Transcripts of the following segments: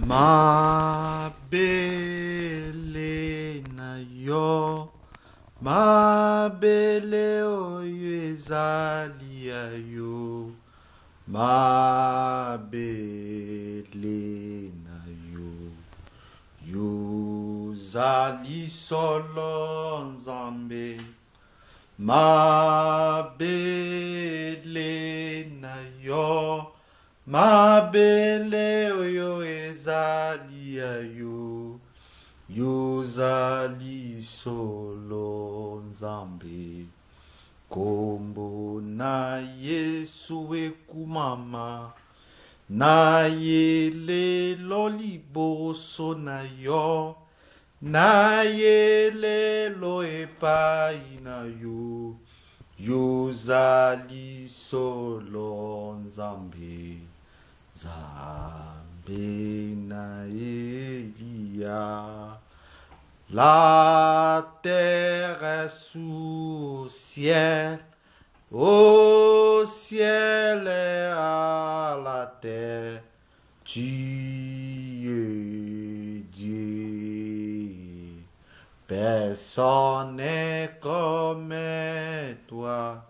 Ma bele na yo, ma bele oyo ezali ya yo, ma bele na yo, yo zali solo nzambe, ma bele na yo, ma bele oyo ezali ya yo, yo zali solo nzambe. Kombo na Yesu ekumama, na yele loliboso na yo, na yele lo epai na yo, yo zali solo nzambe. Nzambe na Elia, la terre est sous ciel, au ciel et à la terre, tu es Dieu. Personne n'est comme toi.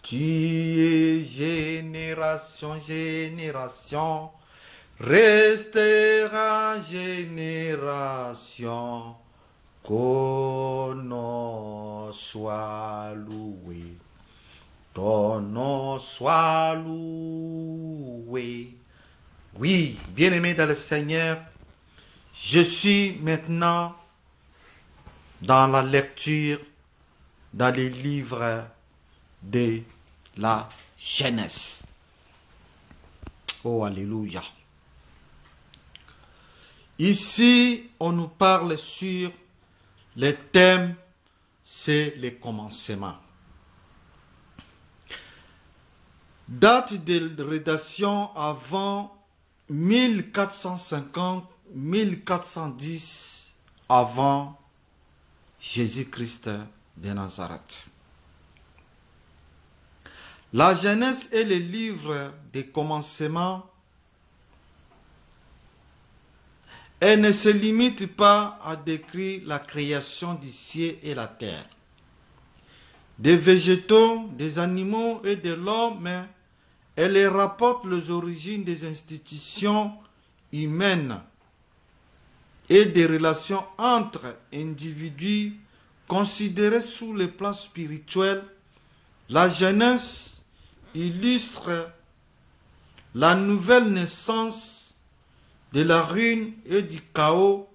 Tu es génération, génération, restera génération, qu'on nom soit loué, ton nom soit loué. Oui, bien-aimé dans le Seigneur, je suis maintenant dans la lecture, dans les livres de la Genèse. Oh, alléluia. Ici, on nous parle sur le thème, c'est les commencements. Date de rédaction avant 1450-1410 avant Jésus-Christ de Nazareth. La Genèse est le livre des commencements. Elle ne se limite pas à décrire la création du ciel et la terre, des végétaux, des animaux et de l'homme, mais elle rapporte les origines des institutions humaines et des relations entre individus considérés sous le plan spirituel. La Genèse illustre la nouvelle naissance de la ruine et du chaos,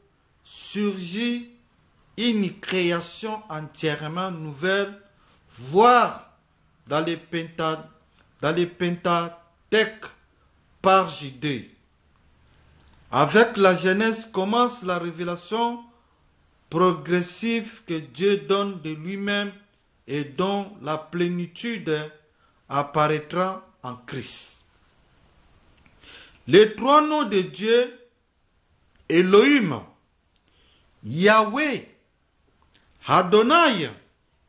surgit une création entièrement nouvelle, voire dans les Pentateuque par J2. Avec la Genèse commence la révélation progressive que Dieu donne de lui-même et dont la plénitude apparaîtra en Christ. Les trois noms de Dieu, Elohim, Yahweh, Adonai,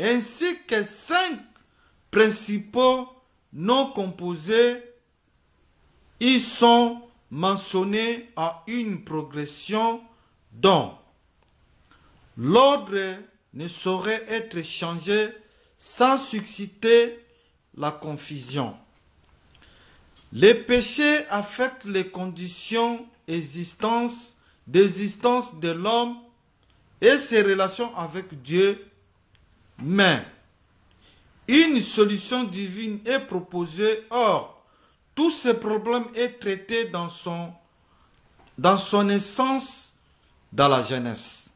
ainsi que 5 principaux noms composés, ils sont mentionnés à une progression dont l'ordre ne saurait être changé sans susciter la confusion. Les péchés affectent les conditions d'existence de l'homme et ses relations avec Dieu, mais une solution divine est proposée. Or, tout ce problème est traité dans son essence dans la Genèse.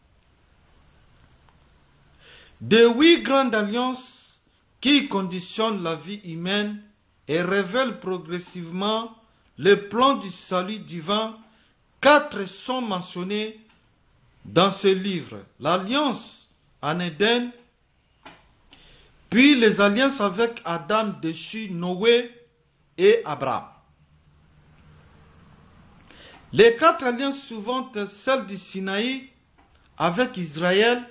De 8 grandes alliances qui conditionnent la vie humaine et révèlent progressivement le plan du salut divin, 4 sont mentionnés dans ce livre. L'alliance en Éden, puis les alliances avec Adam déchu, Noé et Abraham. Les 4 alliances suivantes, celle du Sinaï avec Israël,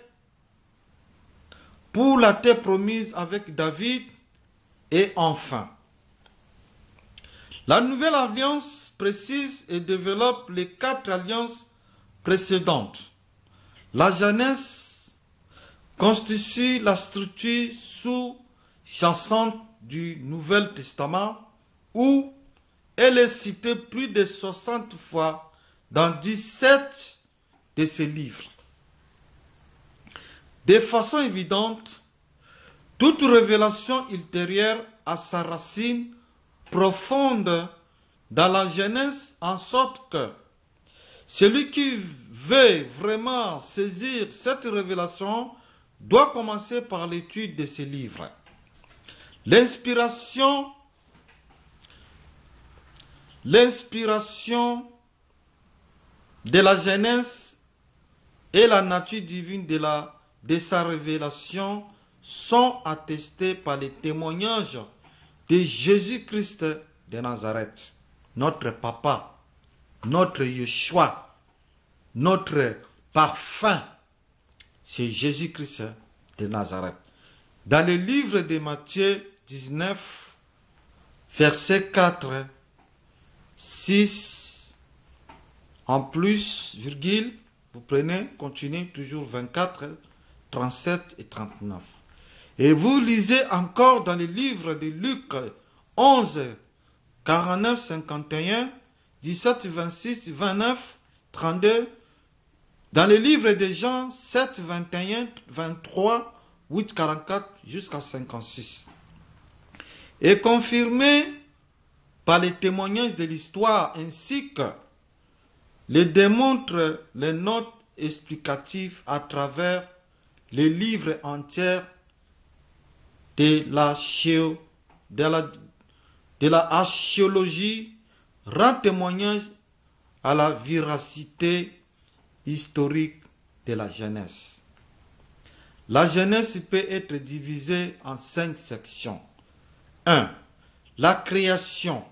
pour la terre promise avec David, et enfin la nouvelle alliance précise et développe les 4 alliances précédentes. La Genèse constitue la structure sous-jacente du Nouvel Testament où elle est citée plus de 60 fois dans 17 de ses livres. De façon évidente, toute révélation ultérieure a sa racine profonde dans la Genèse, en sorte que celui qui veut vraiment saisir cette révélation doit commencer par l'étude de ces livres. L'inspiration de la Genèse et la nature divine de sa révélation sont attestées par les témoignages de Jésus-Christ de Nazareth, notre papa, notre Yeshua, notre parfum, c'est Jésus-Christ de Nazareth. Dans le livre de Matthieu 19, verset 4, 6, en plus, virgule, vous prenez, continuez, toujours 24, 37 et 39. Et vous lisez encore dans le livre de Luc 11, 49, 51, 17, 26, 29, 32, dans le livre de Jean 7, 21, 23, 8, 44 jusqu'à 56. Et confirmé par les témoignages de l'histoire ainsi que les démontrent les notes explicatives à travers les livres entiers de l'archéologie rend témoignage à la véracité historique de la Genèse. La Genèse peut être divisée en 5 sections. 1. La création,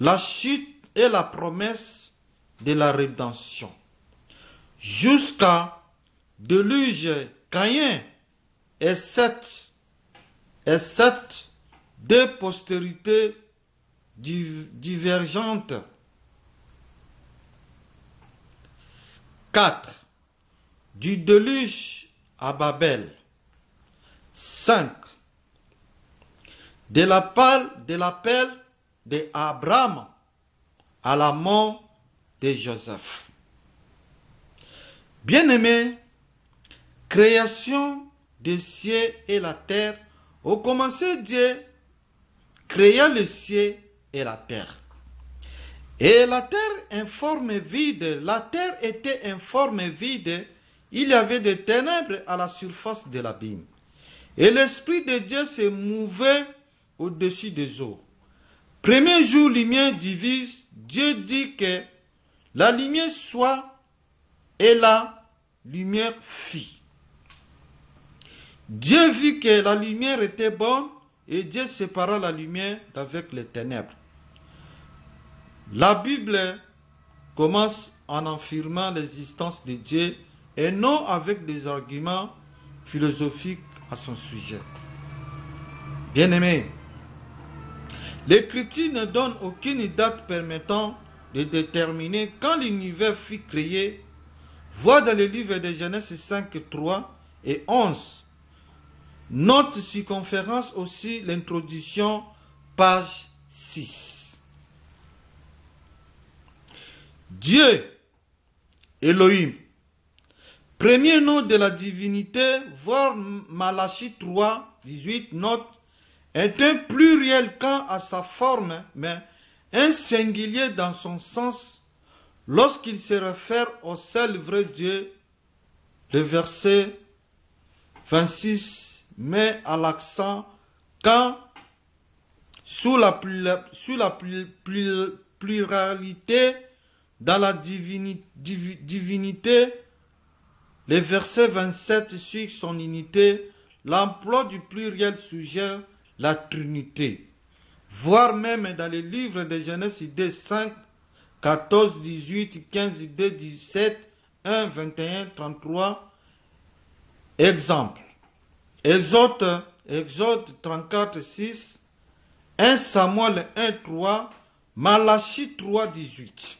la chute et la promesse de la rédemption. Jusqu'à déluge Caïn et Seth, deux postérités divergentes. 4. Du déluge à Babel. 5. De l'appel d'Abraham à la mort de Joseph. Bien-aimés, création des cieux et la terre. Au commencement, Dieu créa le ciel et la terre. Et la terre informe vide, la terre était informe vide, il y avait des ténèbres à la surface de l'abîme. Et l'Esprit de Dieu se mouvait au-dessus des eaux. Premier jour, lumière divise, Dieu dit que la lumière soit, et la lumière fit. Dieu vit que la lumière était bonne, et Dieu sépara la lumière d'avec les ténèbres. La Bible commence en affirmant l'existence de Dieu et non avec des arguments philosophiques à son sujet. Bien-aimés, l'Écriture ne donne aucune date permettant de déterminer quand l'univers fut créé. Vois dans les livres de Genèse 5, 3 et 11. Note circonférence aussi l'introduction, page 6. Dieu, Elohim, premier nom de la divinité, voir Malachie 3, 18, note, est un pluriel quant à sa forme, mais un singulier dans son sens lorsqu'il se réfère au seul vrai Dieu. Le verset 26 met à l'accent quand, sous la pluralité dans la divinité, le verset 27 sur son unité, l'emploi du pluriel suggère la Trinité. Voire même dans les livres de Genèse 2, 5, 14, 18, 15, 2, 17, 1, 21, 33. Exemple. Exode 34, 6, 1 Samuel 1, 3, Malachie 3, 18.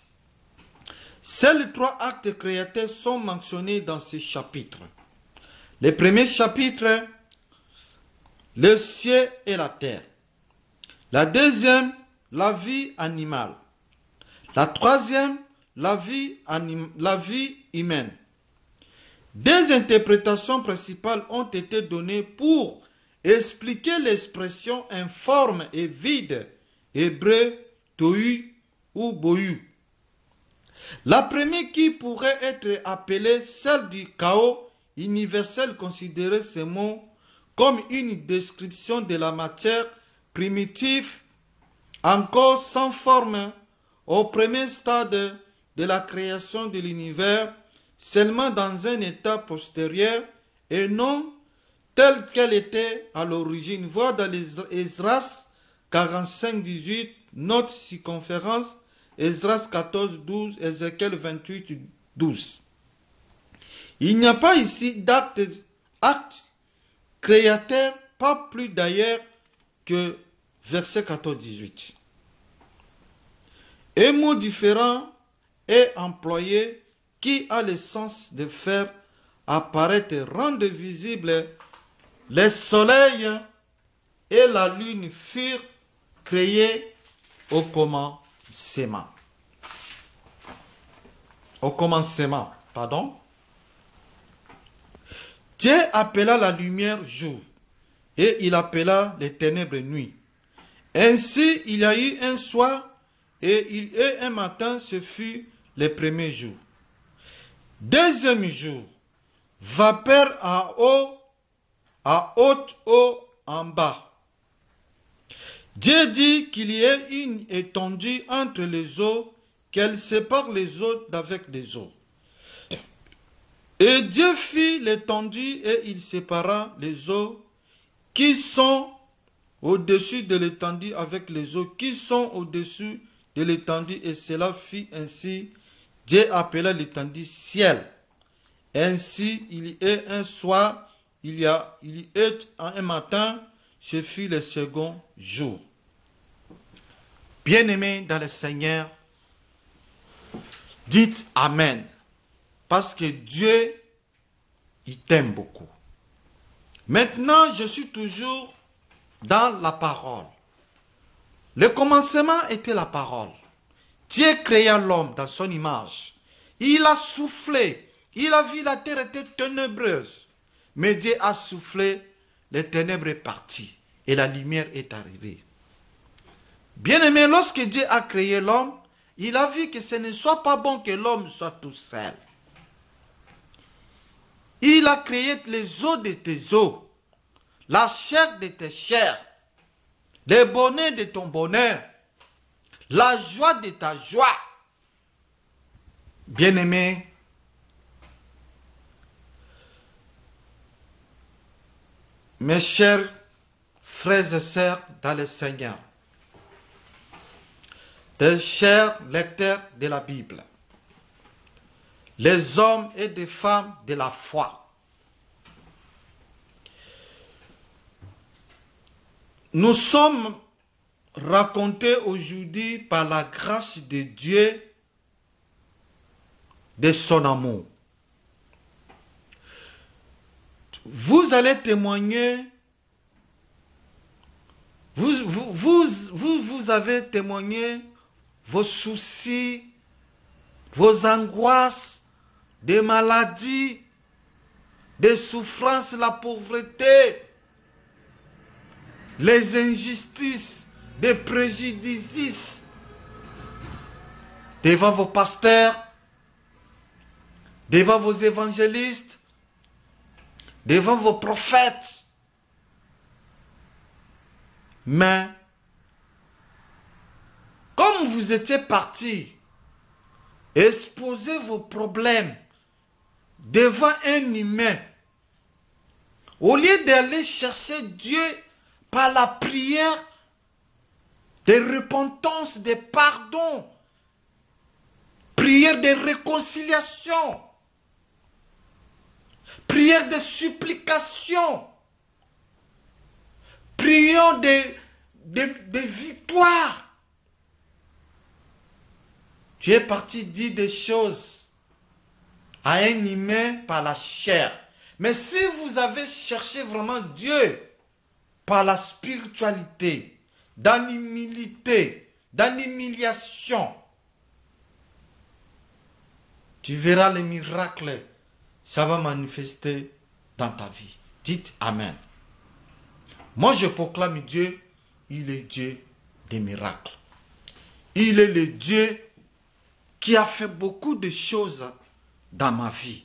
Ces 3 actes créateurs sont mentionnés dans ces chapitres. Le premier chapitre, le ciel et la terre. La deuxième, la vie animale. La troisième, la vie humaine. 2 interprétations principales ont été données pour expliquer l'expression informe et vide, hébreu, tohu ou bohu. La première qui pourrait être appelée celle du chaos universel considérait ce mot comme une description de la matière primitive, encore sans forme, au premier stade de la création de l'univers, seulement dans un état postérieur et non telle qu'elle était à l'origine. Voir dans les Esdras 45, 18, note circonférence, Esdras 14, 12, Ézéchiel 28, 12. Il n'y a pas ici d'acte créateur, pas plus d'ailleurs que verset 14, 18. Un mot différent est employé qui a le sens de faire apparaître, rendre visible les soleils et la lune furent créés au commencement. Au commencement, pardon. Dieu appela la lumière jour et il appela les ténèbres nuit. Ainsi, il y a eu un soir et un matin, ce fut le premier jour. Deuxième jour, vapeur à haute eau en bas. Dieu dit qu'il y ait une étendue entre les eaux, qu'elle sépare les eaux d'avec les eaux. Et Dieu fit l'étendue et il sépara les eaux qui sont au-dessus de l'étendue avec les eaux qui sont au-dessus de l'étendue, et cela fit ainsi. Dieu appela l'étendue ciel. Ainsi, il y est un soir, il y est un matin, ce fut le second jour. Bien-aimés dans le Seigneur, dites Amen. Parce que Dieu, il t'aime beaucoup. Maintenant, je suis toujours dans la parole. Le commencement était la parole. Dieu créa l'homme dans son image. Il a soufflé. Il a vu la terre était ténébreuse. Mais Dieu a soufflé, les ténèbres sont parties et la lumière est arrivée. Bien-aimé, lorsque Dieu a créé l'homme, il a vu que ce ne soit pas bon que l'homme soit tout seul. Il a créé les os de tes os, la chair de tes chairs, le bonheur de ton bonheur, la joie de ta joie. Bien-aimé, mes chers frères et sœurs dans le Seigneur, des chers lecteurs de la Bible, les hommes et des femmes de la foi, nous sommes racontés aujourd'hui par la grâce de Dieu de son amour. Vous allez témoigner, vous avez témoigné vos soucis, vos angoisses, des maladies, des souffrances, la pauvreté, les injustices, des préjudices devant vos pasteurs, devant vos évangélistes, devant vos prophètes. Mais, comme vous étiez partis, exposez vos problèmes devant un humain, au lieu d'aller chercher Dieu par la prière de repentance, de pardon, prière de réconciliation, prière de supplication, prière de victoire. Tu es parti dire des choses à un humain par la chair. Mais si vous avez cherché vraiment Dieu par la spiritualité, dans l'humilité, dans l'humiliation, tu verras les miracles. Ça va manifester dans ta vie. Dites Amen. Moi, je proclame Dieu, il est Dieu des miracles. Il est le Dieu qui a fait beaucoup de choses dans ma vie.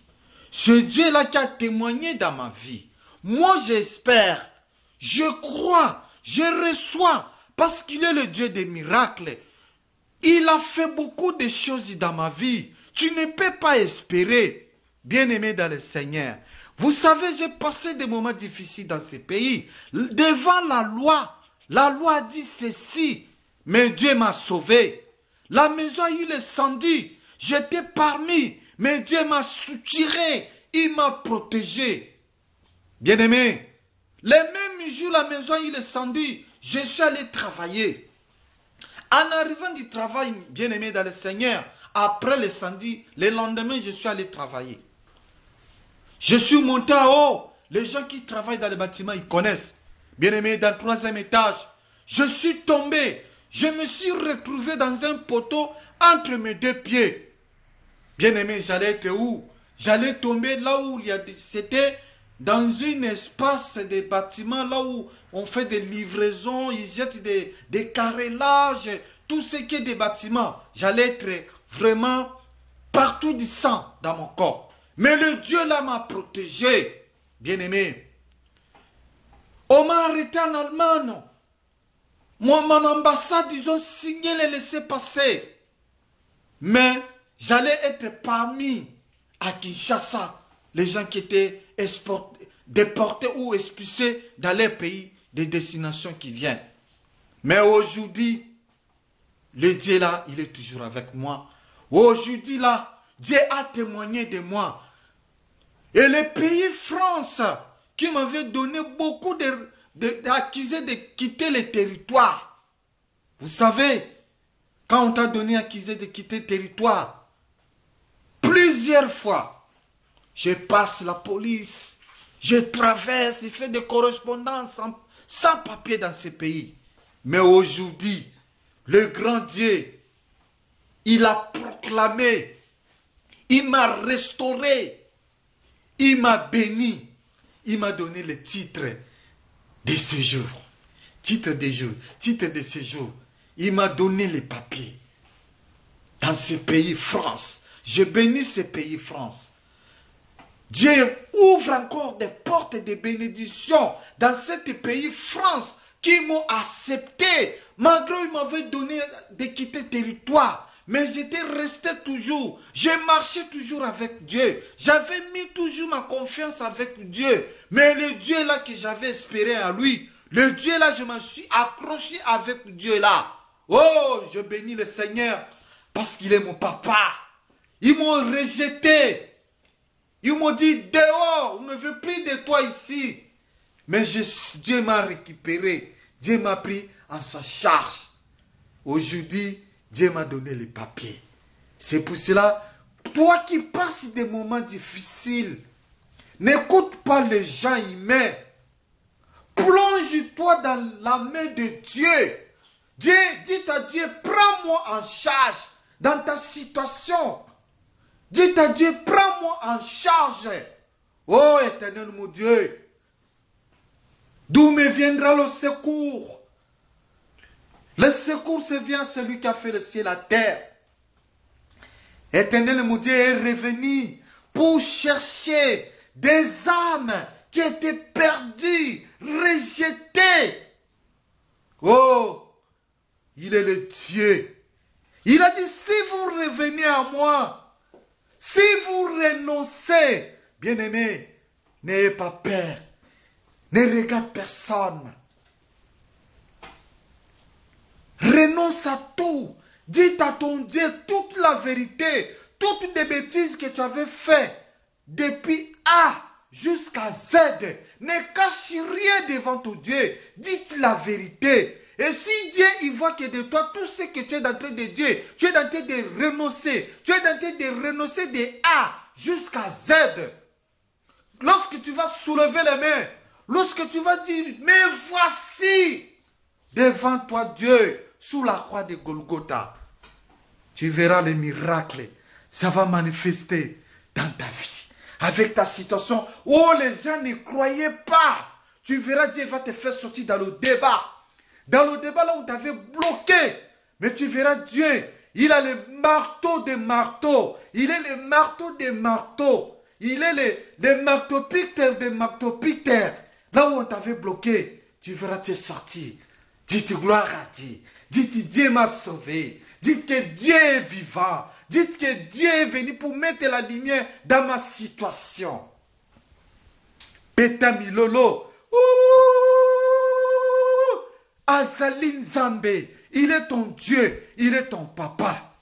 Ce Dieu-là qui a témoigné dans ma vie. Moi, j'espère, je crois, je reçois, parce qu'il est le Dieu des miracles. Il a fait beaucoup de choses dans ma vie. Tu ne peux pas espérer, bien-aimé dans le Seigneur. Vous savez, j'ai passé des moments difficiles dans ce pays. Devant la loi dit ceci, mais Dieu m'a sauvé. La maison a eu l'incendie, j'étais parmi, mais Dieu m'a soutiré, il m'a protégé. Bien-aimé, les mêmes jours, la maison a eu l'incendie, je suis allé travailler. En arrivant du travail, bien-aimé dans le Seigneur, après l'incendie, le lendemain, je suis allé travailler. Je suis monté en haut. Les gens qui travaillent dans les bâtiments, ils connaissent. Bien-aimé, dans le 3e étage, je suis tombé. Je me suis retrouvé dans un poteau entre mes deux pieds. Bien-aimé, j'allais être où? J'allais tomber là où il y a des... C'était dans un espace des bâtiments, là où on fait des livraisons, ils jettent des carrelages, tout ce qui est des bâtiments. J'allais être vraiment partout du sang dans mon corps. Mais le Dieu là m'a protégé, bien-aimé. On m'a arrêté en Allemagne. Mon ambassade, ils ont signé les laissez-passer. Mais j'allais être parmi à Kinshasa, les gens qui étaient déportés ou expulsés dans les pays de destination qui viennent. Mais aujourd'hui, le Dieu là, il est toujours avec moi. Aujourd'hui là, Dieu a témoigné de moi. Et le pays France, qui m'avait donné beaucoup d'accusés de quitter le territoire. Vous savez, quand on t'a donné accusé de quitter le territoire, plusieurs fois, je passe la police, je traverse, je fais des correspondances sans papier dans ce pays. Mais aujourd'hui, le grand Dieu, il a proclamé, il m'a restauré, il m'a béni, il m'a donné le titre de séjour. Titre de jour, titre de séjour. Il m'a donné les papiers. Dans ce pays France. Je bénis ce pays France. Dieu ouvre encore des portes de bénédiction dans ce pays France qui m'ont accepté. Malgré qu'ils m'avaient donné de quitter le territoire. Mais j'étais resté toujours. J'ai marché toujours avec Dieu. J'avais mis toujours ma confiance avec Dieu. Mais le Dieu là que j'avais espéré à lui, le Dieu là, je me suis accroché avec Dieu là. Oh, je bénis le Seigneur parce qu'il est mon papa. Ils m'ont rejeté. Ils m'ont dit, dehors, on ne veut plus de toi ici. Mais Dieu m'a récupéré. Dieu m'a pris en sa charge. Aujourd'hui, Dieu m'a donné les papiers. C'est pour cela, toi qui passes des moments difficiles, n'écoute pas les gens humains. Plonge-toi dans la main de Dieu. Dieu, dis à Dieu, prends-moi en charge dans ta situation. Dis à Dieu, prends-moi en charge. Oh éternel mon Dieu, d'où me viendra le secours? Le secours, c'est vient celui qui a fait le ciel et la terre. Éternel mon Dieu est revenu pour chercher des âmes qui étaient perdues, rejetées. Oh, il est le Dieu. Il a dit, si vous revenez à moi, si vous renoncez, bien-aimés, n'ayez pas peur, ne regarde personne. Renonce à tout. Dis à ton Dieu toute la vérité, toutes les bêtises que tu avais faites depuis A jusqu'à Z. Ne cache rien devant ton Dieu. Dites la vérité. Et si Dieu, il voit que de toi, tout ce que tu es en train de dire, tu es en train de renoncer. Tu es en train de renoncer de A jusqu'à Z. Lorsque tu vas soulever les mains, lorsque tu vas dire, mais voici devant toi Dieu, sous la croix de Golgotha, tu verras les miracles. Ça va manifester dans ta vie. Avec ta situation où les gens ne croyaient pas. Tu verras Dieu va te faire sortir dans le débat. Dans le débat là où tu avais bloqué. Mais tu verras Dieu. Il a le marteau des marteaux. Il est le marteau des marteaux. Il est le marteau-piqueur des marteaux-piqueurs. Là où on t'avait bloqué. Tu verras te sortir. Dites gloire à Dieu. Dites Dieu m'a sauvé. Dites que Dieu est vivant. Dites que Dieu est venu pour mettre la lumière dans ma situation. Petami Lolo. Azali Nzambe. Il est ton Dieu. Il est ton papa.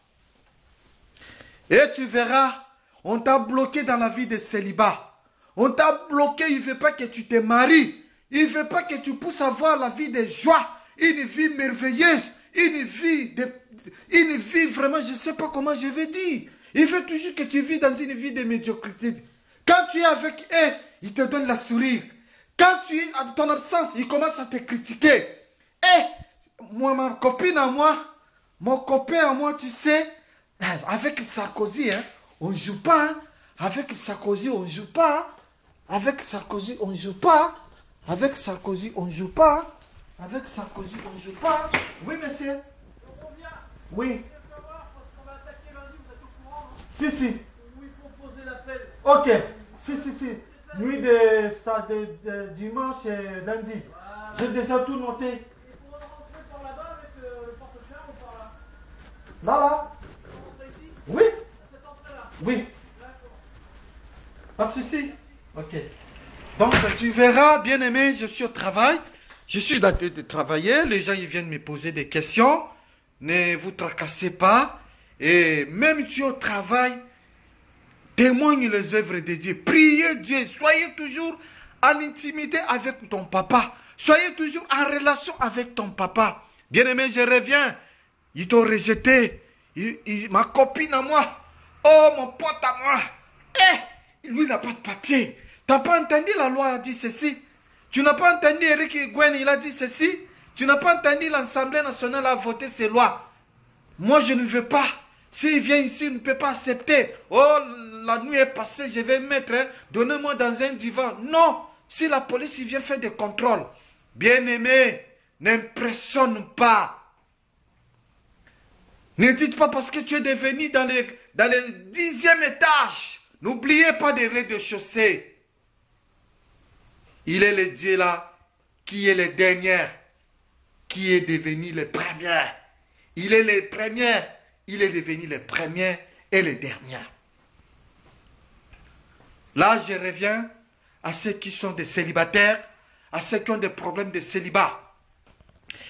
Et tu verras, on t'a bloqué dans la vie de célibat. On t'a bloqué, il ne veut pas que tu te maries. Il ne veut pas que tu puisses avoir la vie de joie. Une vie merveilleuse. Une vie vraiment, je ne sais pas comment je vais dire. Il veut toujours que tu vis dans une vie de médiocrité. Quand tu es avec eux, il te donne la sourire. Quand tu es en ton absence, il commence à te critiquer. Moi, ma copine à moi, mon copain à moi, tu sais, avec Sarkozy, hein, on ne joue pas. Hein. Avec Sarkozy, on ne joue pas. Avec Sarkozy, on ne joue pas. Avec Sarkozy, on ne joue pas. Avec Sarkozy, on ne joue pas. Oui, monsieur. Oui. Si, si. Où il faut poser l'appel. Ok. Si. Nuit de dimanche et lundi. Voilà. J'ai déjà tout noté. Il faut rentrer par là-bas avec le porte-char ou par là? Là. On rentre ici? Oui. À cette entrée-là? Oui. D'accord. Pas de souci. Ok. Donc, tu verras, bien aimé, je suis au travail. Je suis en train de travailler. Les gens, ils viennent me poser des questions. Ne vous tracassez pas. Et même tu es au travail, témoigne les œuvres de Dieu. Priez Dieu. Soyez toujours en intimité avec ton papa. Soyez toujours en relation avec ton papa. Bien-aimé, je reviens. Ils t'ont rejeté. Ma copine à moi. Oh, mon pote à moi. Lui, il n'a pas de papier. Tu n'as pas entendu la loi a dit ceci. Tu n'as pas entendu Eric Gwen, il a dit ceci. Tu n'as pas entendu l'Assemblée nationale a voté ces lois. Moi, je ne veux pas. S'il vient ici, il ne peut pas accepter. Oh, la nuit est passée, je vais mettre, donnez-moi dans un divan. Non, si la police vient faire des contrôles, bien-aimé, n'impressionne pas. Ne dites pas parce que tu es devenu dans le 10e étage. N'oubliez pas des rez-de-chaussée. Il est le Dieu là, qui est le dernier, qui est devenu le premier. Il est le premier, il est devenu le premier et le dernier. Là, je reviens à ceux qui sont des célibataires, à ceux qui ont des problèmes de célibat.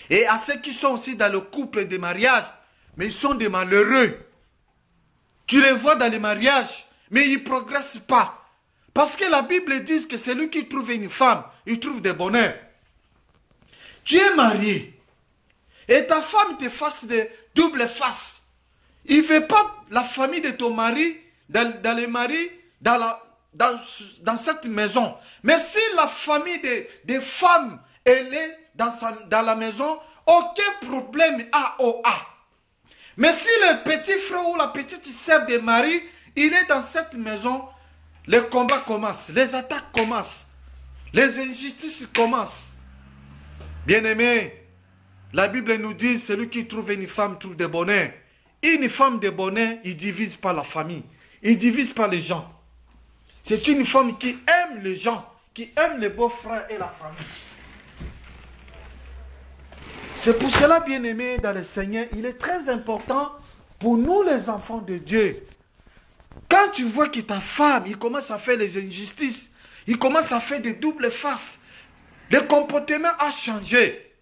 Et à ceux qui sont aussi dans le couple de mariage, mais ils sont des malheureux. Tu les vois dans les mariages, mais ils ne progressent pas. Parce que la Bible dit que celui qui trouve une femme, il trouve des bonheurs. Tu es marié. Et ta femme te fasse de double face. Il ne fait pas la famille de ton mari, dans les maris, dans cette maison. Mais si la famille des femmes, elle est dans la maison, aucun problème A.O.A. Mais si le petit frère ou la petite sœur de mari, il est dans cette maison, les combats commencent, les attaques commencent, les injustices commencent. Bien-aimés, la Bible nous dit, celui qui trouve une femme trouve de bonheur. Une femme de bonheur, il ne divise pas la famille, il ne divise pas les gens. C'est une femme qui aime les gens, qui aime les beaux-frères et la famille. C'est pour cela, bien-aimés, dans le Seigneur, il est très important pour nous les enfants de Dieu. Quand tu vois que ta femme, il commence à faire les injustices, il commence à faire des doubles faces, le comportement a changé.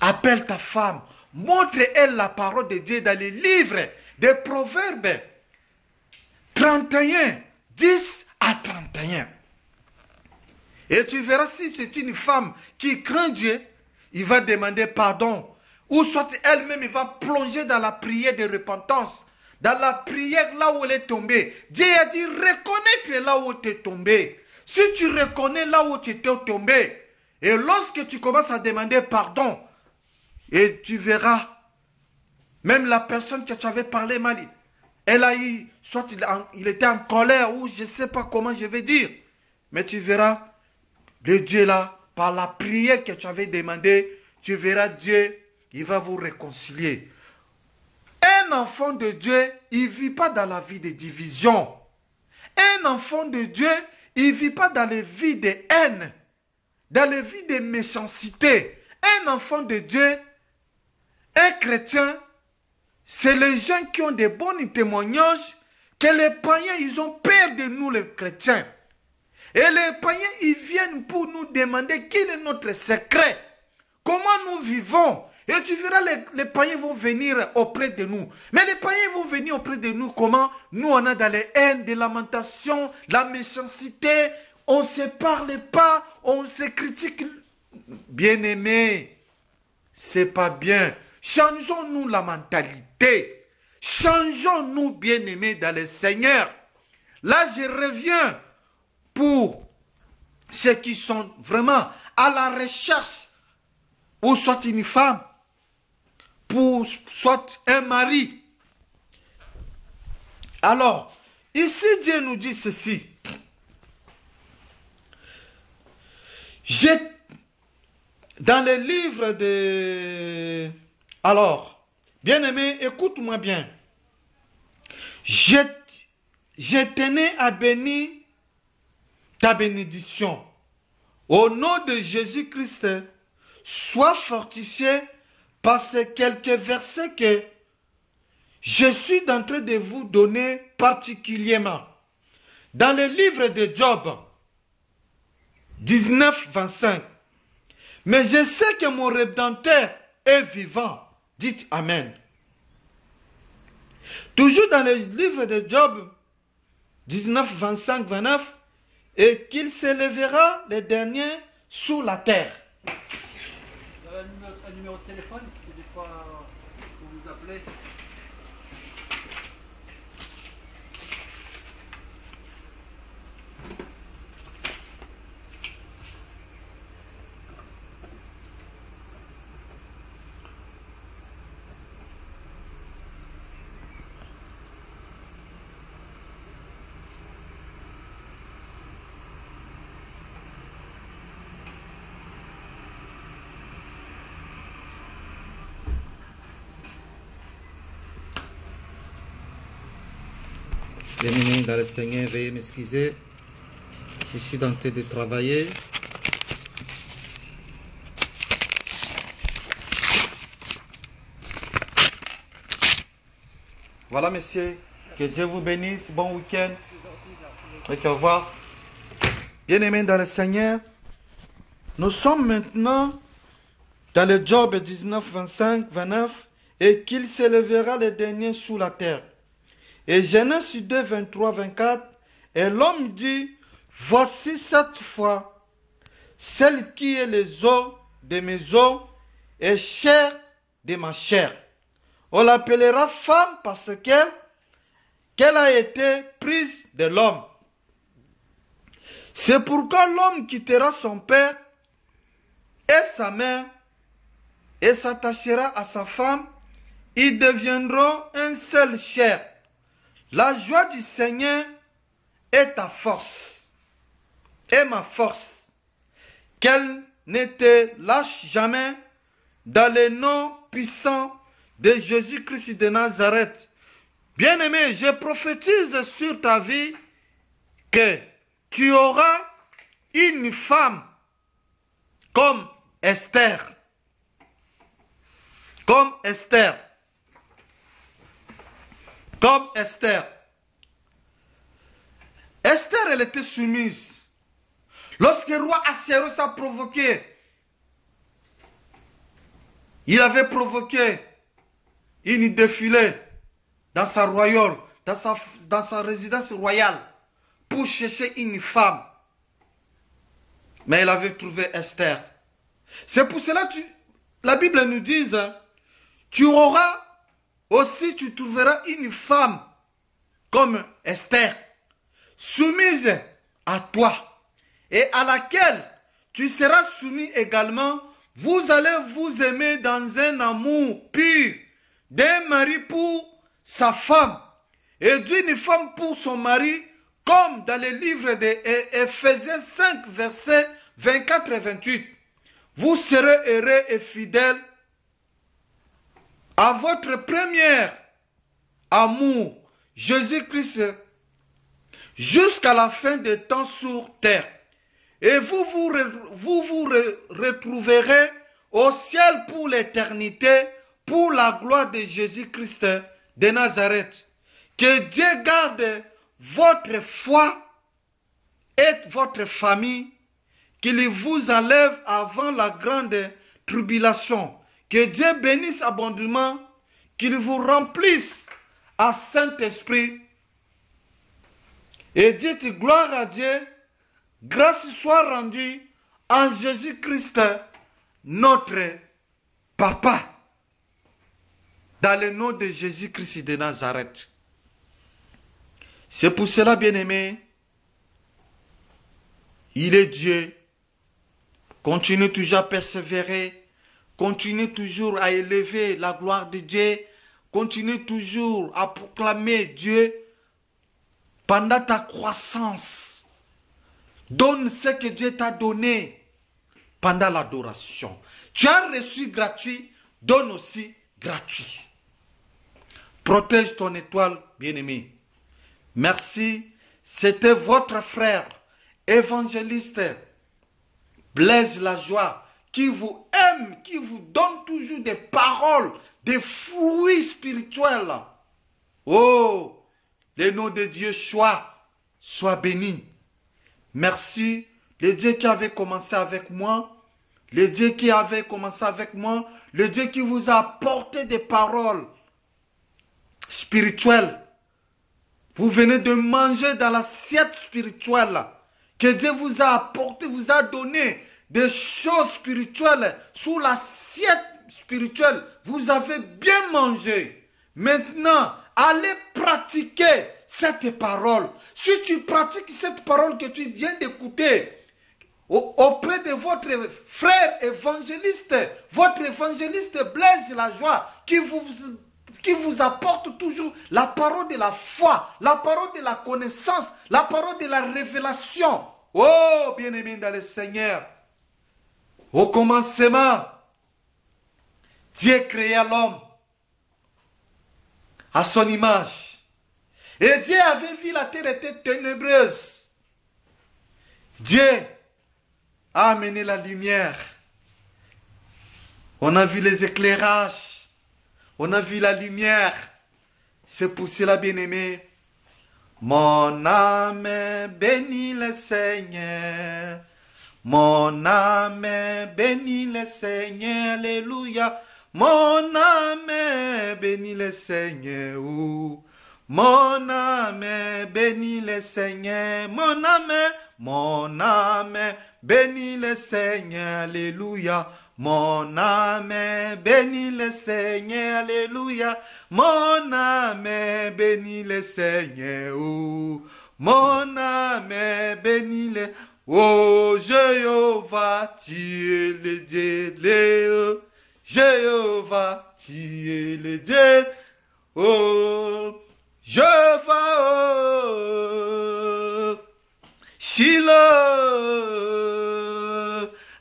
Appelle ta femme, montre-elle la parole de Dieu dans les livres des Proverbes 31, 10 à 31. Et tu verras si c'est une femme qui craint Dieu, il va demander pardon. Ou soit elle-même, il va plonger dans la prière de repentance. Dans la prière là où elle est tombée. Dieu a dit, reconnais là où tu es tombé. Si tu reconnais là où tu étais tombé, et lorsque tu commences à demander pardon, et tu verras, même la personne que tu avais parlé mal, elle a eu, soit il était en colère, ou je ne sais pas comment je vais dire, mais tu verras, le Dieu là, par la prière que tu avais demandé, tu verras Dieu, il va vous réconcilier. Un enfant de Dieu, il ne vit pas dans la vie de division. Un enfant de Dieu, il ne vit pas dans les vies de haine, dans les vies de méchanceté. Un enfant de Dieu, un chrétien, c'est les gens qui ont des bons témoignages que les païens, ils ont peur de nous les chrétiens. Et les païens, ils viennent pour nous demander quel est notre secret. Comment nous vivons. Et tu verras, les païens vont venir auprès de nous. Mais les païens vont venir auprès de nous comment? Nous, on a dans les haines, des lamentations, la méchanceté. On ne se parle pas, on se critique. Bien-aimés, c'est pas bien. Changeons-nous la mentalité. Changeons-nous, bien-aimés, dans le Seigneur. Là, je reviens pour ceux qui sont vraiment à la recherche, ou soit une femme, pour soit un mari. Alors, ici, Dieu nous dit ceci. Dans le livre de... Alors, bien-aimé, écoute-moi bien. Je tenais à bénir ta bénédiction. Au nom de Jésus-Christ, sois fortifié par ces quelques versets que je suis en train de vous donner particulièrement. Dans le livre de Job 19, 25. Mais je sais que mon Rédempteur est vivant. Dites Amen. Toujours dans le livre de Job 19, 25, 29. Et qu'il s'élèvera les derniers sous la terre. Vous avez un numéro de téléphone que des fois vous vous appelez. Bien-aimés dans le Seigneur, veuillez m'excuser. Je suis en train de travailler. Voilà, monsieur. Que Dieu vous bénisse. Bon week-end. Et au revoir. Bien-aimés dans le Seigneur, nous sommes maintenant dans le Job 19, 25, 29. Et qu'il s'élèvera les derniers sous la terre. Et Genèse 2, 23, 24, et l'homme dit, voici cette fois, celle qui est les os de mes os et chair de ma chair. On l'appellera femme parce qu'elle a été prise de l'homme. C'est pourquoi l'homme quittera son père et sa mère et s'attachera à sa femme. Ils deviendront un seul chair. La joie du Seigneur est ta force et ma force. Qu'elle ne te lâche jamais dans le nom puissant de Jésus-Christ de Nazareth. Bien-aimé, je prophétise sur ta vie que tu auras une femme comme Esther. Comme Esther. Comme Esther. Esther, elle était soumise. Lorsque le roi Assuérus a provoqué, il avait provoqué une défilée dans sa royaume, dans sa résidence royale, pour chercher une femme. Mais il avait trouvé Esther. C'est pour cela que la Bible nous dit, tu auras aussi, tu trouveras une femme comme Esther, soumise à toi, et à laquelle tu seras soumis également. Vous allez vous aimer dans un amour pur, d'un mari pour sa femme, et d'une femme pour son mari, comme dans le livre d'Éphésiens 5, versets 24 et 28. Vous serez heureux et fidèles à votre premier amour, Jésus-Christ, jusqu'à la fin des temps sur terre. Et vous retrouverez au ciel pour l'éternité, pour la gloire de Jésus-Christ de Nazareth. Que Dieu garde votre foi et votre famille, qu'il vous enlève avant la grande tribulation. Que Dieu bénisse abondamment, qu'il vous remplisse à Saint-Esprit. Et dites gloire à Dieu, grâce soit rendue en Jésus-Christ, notre Papa. Dans le nom de Jésus-Christ de Nazareth. C'est pour cela, bien-aimé, il est Dieu. Continue toujours à persévérer. Continue toujours à élever la gloire de Dieu. Continue toujours à proclamer Dieu pendant ta croissance. Donne ce que Dieu t'a donné pendant l'adoration. Tu as reçu gratuit, donne aussi gratuit. Protège ton étoile, bien-aimé. Merci. C'était votre frère, évangéliste Blaise Lajoie, qui vous aime, qui vous donne toujours des paroles, des fruits spirituels. Oh, le nom de Dieu soit béni. Merci, le Dieu qui avait commencé avec moi, le Dieu qui avait commencé avec moi, le Dieu qui vous a apporté des paroles spirituelles. Vous venez de manger dans l'assiette spirituelle que Dieu vous a apporté, vous a donné des choses spirituelles sous l'assiette spirituelle. Vous avez bien mangé. Maintenant, allez pratiquer cette parole. Si tu pratiques cette parole que tu viens d'écouter auprès de votre frère évangéliste, votre évangéliste Blaise Lajoie, qui vous apporte toujours la parole de la foi, la parole de la connaissance, la parole de la révélation. Oh, bien-aimé dans le Seigneur, au commencement, Dieu créa l'homme à son image. Et Dieu avait vu la terre était ténébreuse. Dieu a amené la lumière. On a vu les éclairages. On a vu la lumière. C'est pour cela, bien-aimé. Mon âme bénit le Seigneur. Mon âme bénit le Seigneur. Alléluia. Mon âme bénit le Seigneur. Mon âme bénit le Seigneur. Mon âme bénit le Seigneur. Alléluia. Mon âme bénit le Seigneur, alléluia. Mon âme bénit le Seigneur, mon âme bénit le... Oh, Jéhovah, tu es le Dieu, Léo. Jéhovah, tu es le Dieu. Oh, Jéhovah, oh, Shiloh.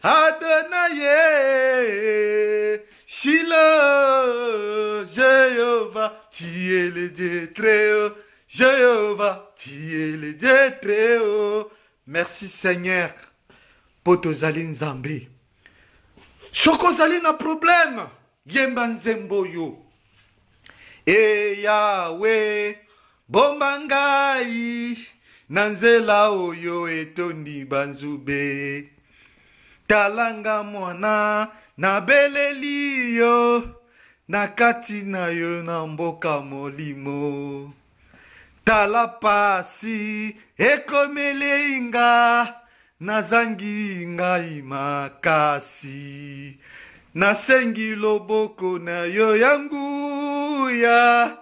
Adonai, Shiloh, Jéhovah, tu es le Dieu très haut. Jéhovah, tu es le Dieu très haut. Merci Seigneur pour tozali nzambe. Soko zali na problème, yemba nzembo yo. E Yahweh, bomba ngai, nanzela oyo etondi banzube. Talanga mwana na beleli yo, na kati na yo na mboka molimo. Tala pasi ekomele inga, na zangi ngai makasi. nasengi loboko na yo yangu ya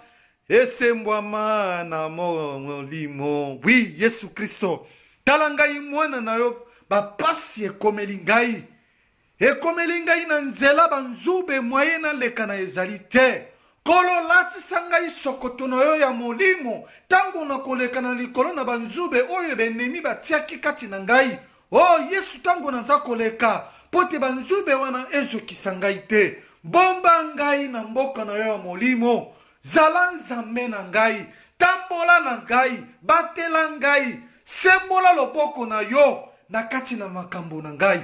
esembwama na molimo. Oui, Yesu Kristo, tala ngai mwana na yo bapasi ekomeli ngai. Ekomeli ngai na nzela banzube mwaye na leka na ezali te. Kolo latisa ngai sokoto na yo ya molimo, tango na koleka na likolo na banzube oyo benemi batiaki kati na ngai. Oh Yesu, tango naza koleka, pote banzube wana ezokisa ngai te. Bomba ngai na mboka na yo ya molimo. Zala nzambe na ngai, tambola na ngai, batela ngai, sembola loboko na yo na kati na makambo na ngai.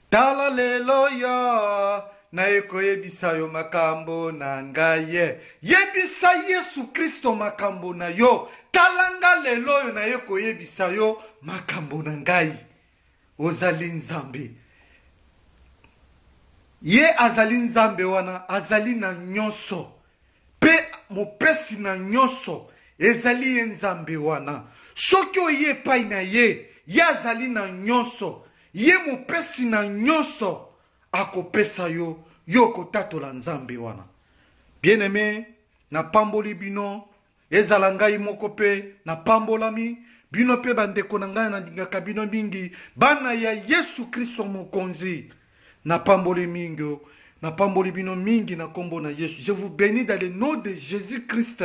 Tala lelo yo na ekoyebisa yo makambo na ngai ye. Yebisa Yesu Kristo makambo na yo. Talanga lelo yo na ekoyebisa yo makambo na ngai. Ozali nzambe. Ye azali nzambe wana, azali na nyonso. Pe mopesi na nyonso, ezali ye nzambe wana. Soki oye pai na ye, ye azali na nyonso. Ye mopesi na nyonso, akopesa yo, yo kotatola nzambe wana. Bien aimé, na pamboli bino, ezala ngai moko pe, na pambolami, bino pe bandeko na ngai na dingaka bino mingi, bana ya Yesu Kristo mokonzi. Na pamboli mingi, na pamboli bino mingi na kombo na Yesu. Je vous bénis dans le nom de Jésus-Christ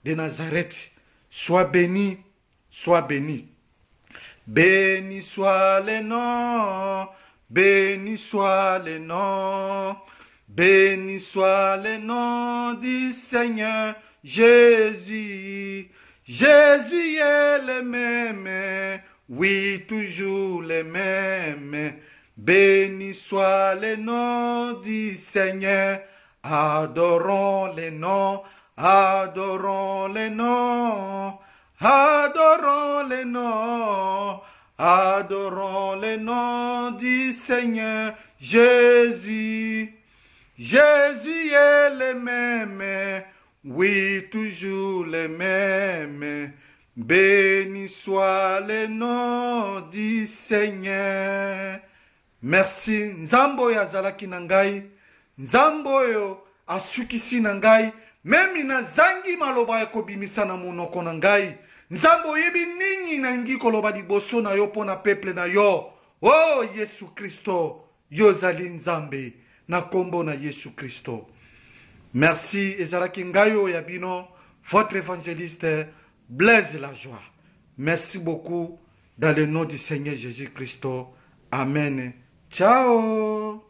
de Nazareth. Sois béni, sois béni. Béni soit le nom, béni soit le nom, béni soit le nom du Seigneur Jésus. Jésus est le même, oui, toujours le même. Béni soit le nom du Seigneur. Adorons le nom, adorons le nom, adorons le nom, adorons le nom du Seigneur Jésus. Jésus est le même, oui, toujours le même. Béni soit le nom du Seigneur. Merci. Nzambo ya zalaki na ngai, nzambo yo asukisi na ngai, memi na zangi maloba ekobimisa na monoko na ngai. Nzambo yebi nini na ngi koloba liboso na yo pona peuple na yo. Oh Yesu Kristo, yo zali nzambe na kombo na Yesu Kristo. Merci ezalaki ngai yo ya bino, votre évangéliste Blaise Lajoie. Merci beaucoup dans le nom du Seigneur Jésus Christ. Amen. Ciao.